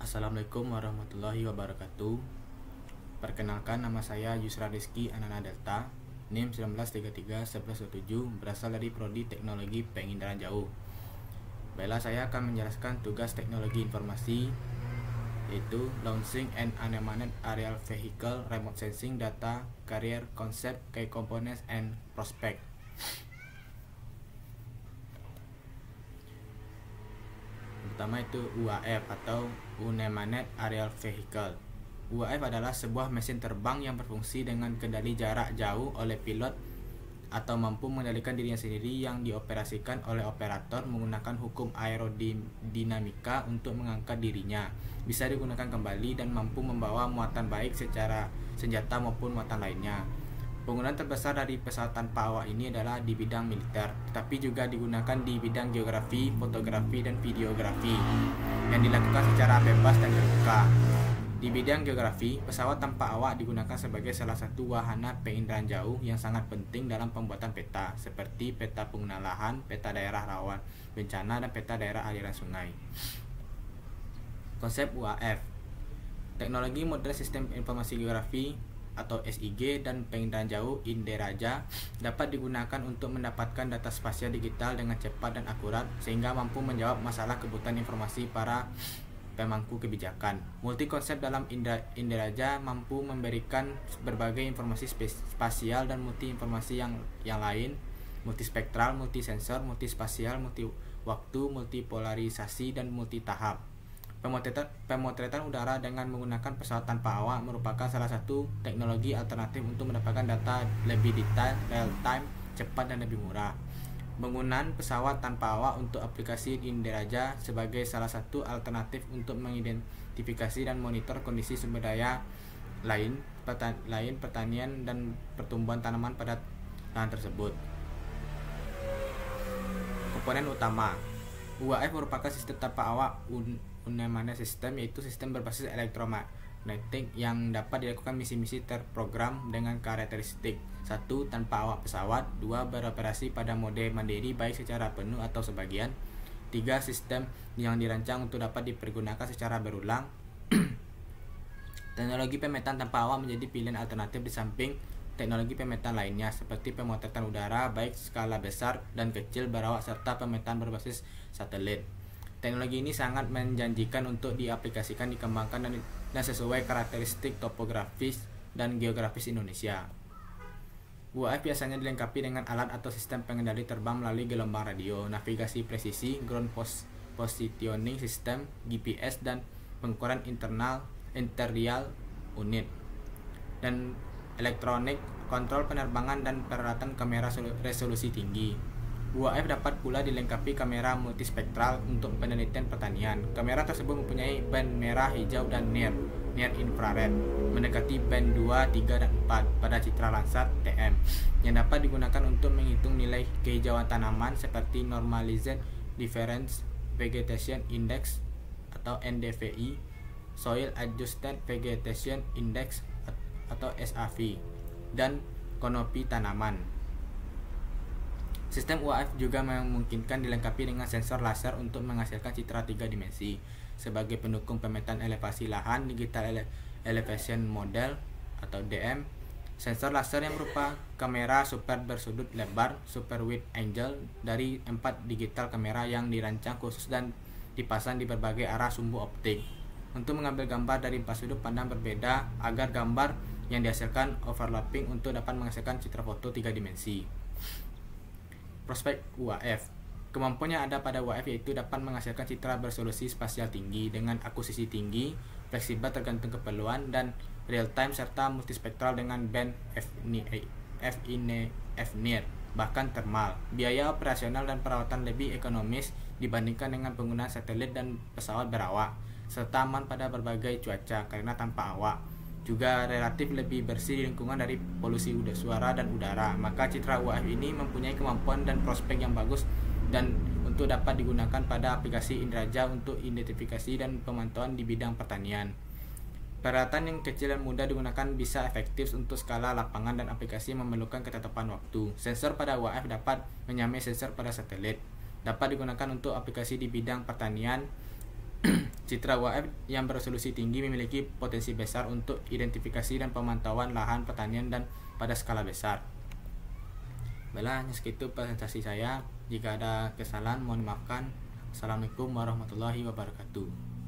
Assalamualaikum warahmatullahi wabarakatuh. Perkenalkan, nama saya Yusra Rizky Anana Delta, NIM 19331117, berasal dari Prodi Teknologi Pengindaran Jauh. Baiklah, saya akan menjelaskan tugas teknologi informasi, yaitu Launching and Unmanned Aerial Vehicle, Remote Sensing Data, Carrier Concept, Key Components, and Prospect. Pertama itu UAV atau Unmanned Aerial Vehicle. UAV adalah sebuah mesin terbang yang berfungsi dengan kendali jarak jauh oleh pilot atau mampu mengendalikan dirinya sendiri, yang dioperasikan oleh operator menggunakan hukum aerodinamika untuk mengangkat dirinya. Bisa digunakan kembali dan mampu membawa muatan baik secara senjata maupun muatan lainnya. Penggunaan terbesar dari pesawat tanpa awak ini adalah di bidang militer, tetapi juga digunakan di bidang geografi, fotografi, dan videografi yang dilakukan secara bebas dan terbuka. Di bidang geografi, pesawat tanpa awak digunakan sebagai salah satu wahana penginderaan jauh yang sangat penting dalam pembuatan peta, seperti peta pengguna lahan, peta daerah rawan bencana, dan peta daerah aliran sungai. Konsep UAV. Teknologi modern sistem informasi geografi atau SIG dan penginderaan jauh INDERAJA dapat digunakan untuk mendapatkan data spasial digital dengan cepat dan akurat, sehingga mampu menjawab masalah kebutuhan informasi para pemangku kebijakan. Multi konsep dalam INDERAJA mampu memberikan berbagai informasi spasial dan multi informasi yang lain, multispektral, multisensor, multispasial, multi waktu, multipolarisasi, dan multi tahap. Pemotretan udara dengan menggunakan pesawat tanpa awak merupakan salah satu teknologi alternatif untuk mendapatkan data lebih detail, real time, cepat, dan lebih murah. Penggunaan pesawat tanpa awak untuk aplikasi INDERAJA sebagai salah satu alternatif untuk mengidentifikasi dan monitor kondisi sumber daya lain, pertanian, dan pertumbuhan tanaman pada lahan tersebut. Komponen utama UAV merupakan sistem tanpa awak unmanned system, yaitu sistem berbasis elektromagnetik yang dapat dilakukan misi-misi terprogram dengan karakteristik: 1. Tanpa awak pesawat. 2. Beroperasi pada mode mandiri baik secara penuh atau sebagian. 3. Sistem yang dirancang untuk dapat dipergunakan secara berulang. Teknologi pemetaan tanpa awak menjadi pilihan alternatif di samping teknologi pemetaan lainnya, seperti pemotretan udara baik skala besar dan kecil berawak, serta pemetaan berbasis satelit. Teknologi ini sangat menjanjikan untuk diaplikasikan, dikembangkan, dan sesuai karakteristik topografis dan geografis Indonesia. UAV biasanya dilengkapi dengan alat atau sistem pengendali terbang melalui gelombang radio, navigasi presisi, ground positioning system, GPS, dan pengukuran interior unit, dan elektronik kontrol penerbangan dan peralatan kamera resolusi tinggi. UAV dapat pula dilengkapi kamera multispektral untuk penelitian pertanian. Kamera tersebut mempunyai band merah, hijau, dan near infrared, mendekati band 2, 3, dan 4 pada citra Landsat TM, yang dapat digunakan untuk menghitung nilai kehijauan tanaman seperti Normalized Difference Vegetation Index atau NDVI, Soil Adjusted Vegetation Index atau SAV, dan kanopi tanaman. Sistem UAV juga memungkinkan dilengkapi dengan sensor laser untuk menghasilkan citra 3 dimensi sebagai pendukung pemetaan elevasi lahan, Digital Elevation Model atau DM. Sensor laser yang berupa kamera super bersudut lebar, super wide angle, dari 4 digital kamera yang dirancang khusus dan dipasang di berbagai arah sumbu optik untuk mengambil gambar dari 4 sudut pandang berbeda agar gambar yang dihasilkan overlapping untuk dapat menghasilkan citra foto 3 dimensi. Prospek UAV. Kemampuan yang ada pada UAV yaitu dapat menghasilkan citra beresolusi spasial tinggi dengan akuisisi tinggi, fleksibel tergantung keperluan, dan real time, serta multispektral dengan band FNIR, bahkan thermal. Biaya operasional dan perawatan lebih ekonomis dibandingkan dengan penggunaan satelit dan pesawat berawak, serta aman pada berbagai cuaca karena tanpa awak. Juga relatif lebih bersih di lingkungan dari polusi suara dan udara. Maka citra UAV ini mempunyai kemampuan dan prospek yang bagus dan untuk dapat digunakan pada aplikasi INDERAJA untuk identifikasi dan pemantauan di bidang pertanian. Peralatan yang kecil dan mudah digunakan bisa efektif untuk skala lapangan dan aplikasi memerlukan ketetapan waktu. Sensor pada UAV dapat menyamai sensor pada satelit. Dapat digunakan untuk aplikasi di bidang pertanian Citra UAF yang beresolusi tinggi memiliki potensi besar untuk identifikasi dan pemantauan lahan pertanian dan pada skala besar. Baiklah, segitu presentasi saya. Jika ada kesalahan mohon dimaafkan. Assalamualaikum warahmatullahi wabarakatuh.